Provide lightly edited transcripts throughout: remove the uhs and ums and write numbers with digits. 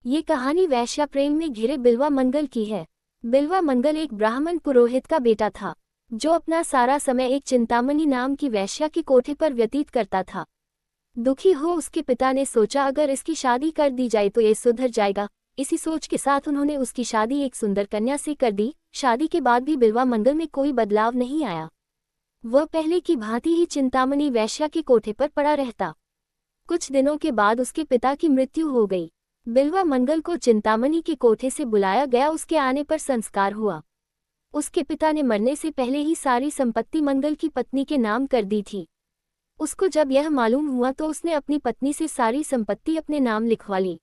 ये कहानी वैश्या प्रेम में घिरे बिल्वा मंगल की है। बिल्वा मंगल एक ब्राह्मण पुरोहित का बेटा था, जो अपना सारा समय एक चिंतामणि नाम की वैश्या की कोठे पर व्यतीत करता था। दुखी हो उसके पिता ने सोचा अगर इसकी शादी कर दी जाए तो ये सुधर जाएगा। इसी सोच के साथ उन्होंने उसकी शादी एक सुंदर कन्या से कर दी। शादी के बाद भी बिल्वा मंगल में कोई बदलाव नहीं आया। वह पहले की भांति ही चिंतामणि वैश्या के कोठे पर पड़ा रहता। कुछ दिनों के बाद उसके पिता की मृत्यु हो गई। बिल्वा मंगल को चिंतामणि के कोठे से बुलाया गया। उसके आने पर संस्कार हुआ। उसके पिता ने मरने से पहले ही सारी संपत्ति मंगल की पत्नी के नाम कर दी थी। उसको जब यह मालूम हुआ तो उसने अपनी पत्नी से सारी संपत्ति अपने नाम लिखवा ली।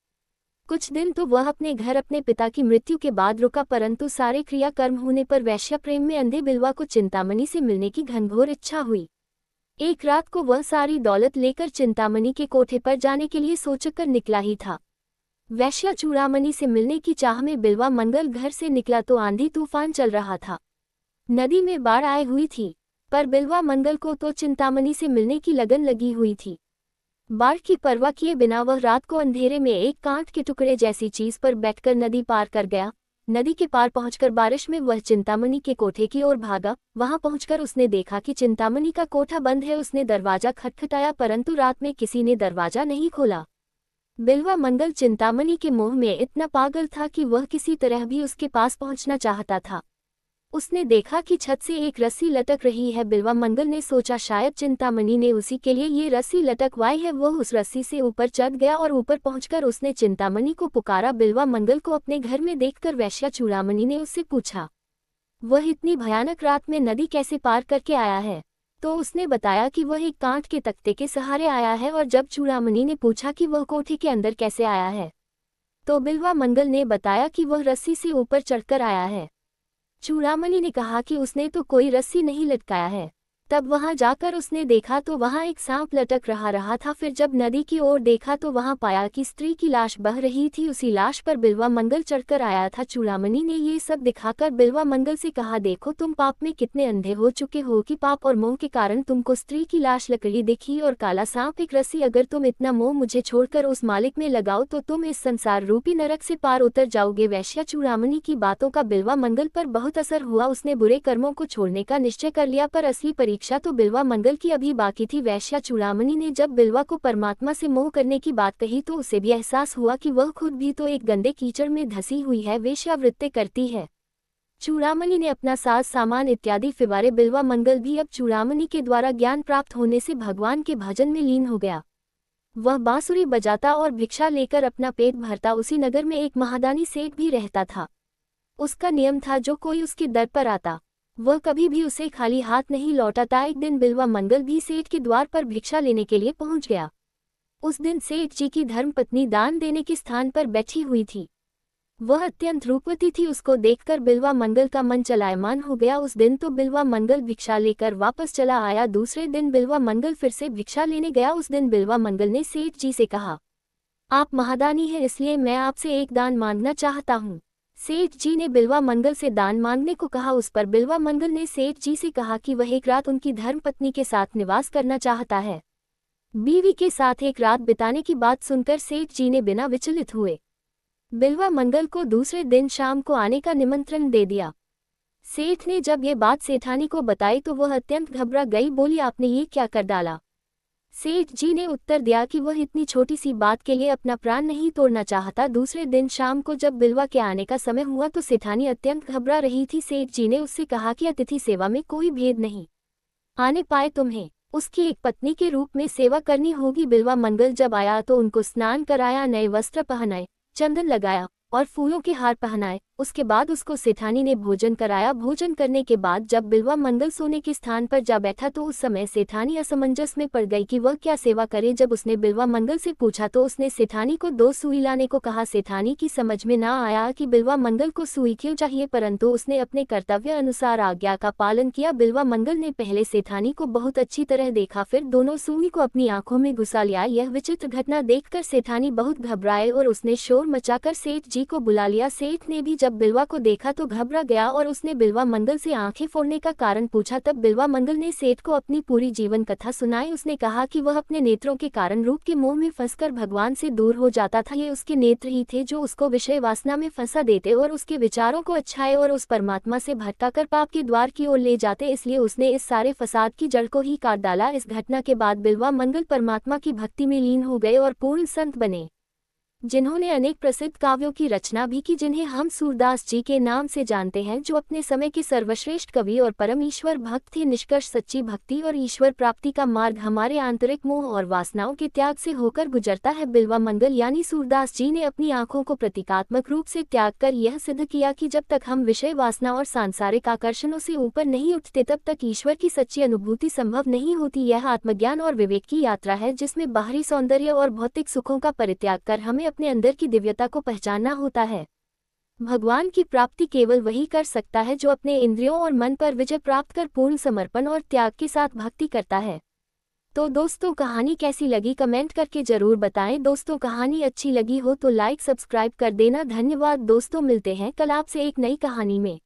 कुछ दिन तो वह अपने घर अपने पिता की मृत्यु के बाद रुका, परंतु सारे क्रियाकर्म होने पर वैश्या प्रेम में अंधे बिल्वा को चिंतामणि से मिलने की घनघोर इच्छा हुई। एक रात को वह सारी दौलत लेकर चिंतामणि के कोठे पर जाने के लिए सोचकर निकला ही था। वैश्या चूड़ामणि से मिलने की चाह में बिल्वा मंगल घर से निकला तो आंधी तूफान चल रहा था। नदी में बाढ़ आई हुई थी, पर बिल्वा मंगल को तो चिंतामणि से मिलने की लगन लगी हुई थी। बाढ़ की परवाह किए बिना वह रात को अंधेरे में एक कांट के टुकड़े जैसी चीज पर बैठकर नदी पार कर गया। नदी के पार पहुंचकर बारिश में वह चिंतामणि के कोठे की ओर भागा। वहां पहुंचकर उसने देखा कि चिंतामणि का कोठा बंद है। उसने दरवाजा खटखटाया, परंतु रात में किसी ने दरवाजा नहीं खोला। बिल्वा मंगल चिंतामणि के मोह में इतना पागल था कि वह किसी तरह भी उसके पास पहुंचना चाहता था। उसने देखा कि छत से एक रस्सी लटक रही है। बिल्वा मंगल ने सोचा शायद चिंतामणि ने उसी के लिए ये रस्सी लटकवाई है। वह उस रस्सी से ऊपर चढ़ गया और ऊपर पहुंचकर उसने चिंतामणि को पुकारा। बिल्वा मंगल को अपने घर में देखकर वैश्या चूड़ामणि ने उससे पूछा, वह इतनी भयानक रात में नदी कैसे पार करके आया है? तो उसने बताया कि वह एक कांट के तख्ते के सहारे आया है। और जब चूड़ामणि ने पूछा कि वह कोठे के अंदर कैसे आया है, तो बिल्वा मंगल ने बताया कि वह रस्सी से ऊपर चढ़कर आया है। चूड़ामणि ने कहा कि उसने तो कोई रस्सी नहीं लटकाया है। तब वहां जाकर उसने देखा तो वहां एक सांप लटक रहा था। फिर जब नदी की ओर देखा तो वहां पाया कि स्त्री की लाश बह रही थी। उसी लाश पर बिल्वा मंगल चढ़कर आया था। चूड़ामणि ने ये सब दिखाकर बिल्वा मंगल से कहा, देखो तुम पाप में कितने अंधे हो चुके हो कि पाप और मोह के कारण तुमको स्त्री की लाश लकड़ी दिखी और काला सांप एक रस्सी। अगर तुम इतना मोह मुझे छोड़कर उस मालिक में लगाओ तो तुम इस संसार रूपी नरक से पार उतर जाओगे। वैश्या चूड़ामणि की बातों का बिल्वा मंगल पर बहुत असर हुआ। उसने बुरे कर्मों को छोड़ने का निश्चय कर लिया, पर असली परीक्षा तो बिल्वा मंगल की अभी बाकी थी। वैश्या चूड़ामणि ने जब बिल्वा को परमात्मा से मोह करने की बात कही तो उसे भी एहसास हुआ कि वह खुद भी तो एक गंदे कीचड़ में धसी हुई है, वेश्यावृत्ति करती है। चूड़ामणि ने अपना साज सामान इत्यादि फिवारे। बिल्वा मंगल भी अब चूड़ामणि के द्वारा ज्ञान प्राप्त होने से भगवान के भजन में लीन हो गया। वह बांसुरी बजाता और भिक्षा लेकर अपना पेट भरता। उसी नगर में एक महादानी सेठ भी रहता था। उसका नियम था, जो कोई उसके दर पर आता वह कभी भी उसे खाली हाथ नहीं लौटाता। एक दिन बिल्वा मंगल भी सेठ के द्वार पर भिक्षा लेने के लिए पहुंच गया। उस दिन सेठ जी की धर्मपत्नी दान देने के स्थान पर बैठी हुई थी। वह अत्यंत रूपवती थी। उसको देखकर बिल्वा मंगल का मन चलायमान हो गया। उस दिन तो बिल्वा मंगल भिक्षा लेकर वापस चला आया। दूसरे दिन बिल्वा मंगल फिर से भिक्षा लेने गया। उस दिन बिल्वा मंगल ने सेठ जी से कहा, आप महादानी हैं, इसलिए मैं आपसे एक दान मांगना चाहता हूँ। सेठ जी ने बिल्वा मंगल से दान मांगने को कहा। उस पर बिल्वा मंगल ने सेठ जी से कहा कि वह एक रात उनकी धर्मपत्नी के साथ निवास करना चाहता है। बीवी के साथ एक रात बिताने की बात सुनकर सेठ जी ने बिना विचलित हुए बिल्वा मंगल को दूसरे दिन शाम को आने का निमंत्रण दे दिया। सेठ ने जब ये बात सेठानी को बताई तो वह अत्यंत घबरा गई। बोली, आपने ये क्या कर डाला? सेठ जी ने उत्तर दिया कि वह इतनी छोटी सी बात के लिए अपना प्राण नहीं तोड़ना चाहता। दूसरे दिन शाम को जब बिल्वा के आने का समय हुआ तो सेठानी अत्यंत घबरा रही थी। सेठ जी ने उससे कहा कि अतिथि सेवा में कोई भेद नहीं, आने पाए तुम्हें उसकी एक पत्नी के रूप में सेवा करनी होगी। बिल्वा मंगल जब आया तो उनको स्नान कराया, नए वस्त्र पहनाए, चंदन लगाया और फूलों के हार पहनाए। उसके बाद उसको सेठानी ने भोजन कराया। भोजन करने के बाद जब बिल्वा मंगल सोने के स्थान पर जा बैठा तो उस समय सेठानी असमंजस में पड़ गई कि वह क्या सेवा करे। जब उसने बिल्वा मंगल से पूछा तो उसने सेठानी को 2 सुई लाने को कहा। सेठानी की समझ में ना आया कि बिल्वा मंगल को सुई क्यों चाहिए, परंतु उसने अपने कर्तव्य अनुसार आज्ञा का पालन किया। बिल्वा मंगल ने पहले सेठानी को बहुत अच्छी तरह देखा, फिर दोनों सुई को अपनी आंखों में घुसा लिया। यह विचित्र घटना देखकर सेठानी बहुत घबराए और उसने शोर मचाकर सेठ जी को बुला लिया। सेठ ने भी जब बिल्वा को देखा तो घबरा गया और उसने बिल्वा मंगल से आंखें फोड़ने का कारण पूछा। तब बिल्वा मंगल ने सेठ को अपनी पूरी जीवन कथा सुनाई। उसने कहा कि वह अपने नेत्रों के कारण रूप के मोह में फंसकर भगवान से दूर हो जाता था। ये उसके नेत्र ही थे जो उसको विषय वासना में फंसा देते और उसके विचारों को अच्छाए और उस परमात्मा से भटकाकर पाप के द्वार की ओर ले जाते। इसलिए उसने इस सारे फसाद की जड़ को ही काट डाला। इस घटना के बाद बिल्वा मंगल परमात्मा की भक्ति में लीन हो गए और पूर्ण संत बने, जिन्होंने अनेक प्रसिद्ध काव्यों की रचना भी की, जिन्हें हम सूरदास जी के नाम से जानते हैं, जो अपने समय के सर्वश्रेष्ठ कवि और परम ईश्वर भक्त थे। निष्कर्ष सच्ची भक्ति और ईश्वर प्राप्ति का मार्ग हमारे आंतरिक मोह और वासनाओं के त्याग से होकर गुजरता है। बिल्वा मंगल यानी सूरदास जी ने अपनी आंखों को प्रतीकात्मक रूप से त्याग कर यह सिद्ध किया कि जब तक हम विषय वासना और सांसारिक आकर्षणों से ऊपर नहीं उठते तब तक ईश्वर की सच्ची अनुभूति संभव नहीं होती। यह आत्मज्ञान और विवेक की यात्रा है, जिसमें बाहरी सौंदर्य और भौतिक सुखों का परित्याग कर हमें अपने अंदर की दिव्यता को पहचानना होता है। भगवान की प्राप्ति केवल वही कर सकता है जो अपने इंद्रियों और मन पर विजय प्राप्त कर पूर्ण समर्पण और त्याग के साथ भक्ति करता है। तो दोस्तों, कहानी कैसी लगी कमेंट करके जरूर बताएं। दोस्तों, कहानी अच्छी लगी हो तो लाइक सब्सक्राइब कर देना। धन्यवाद दोस्तों, मिलते हैं कल आपसे एक नई कहानी में।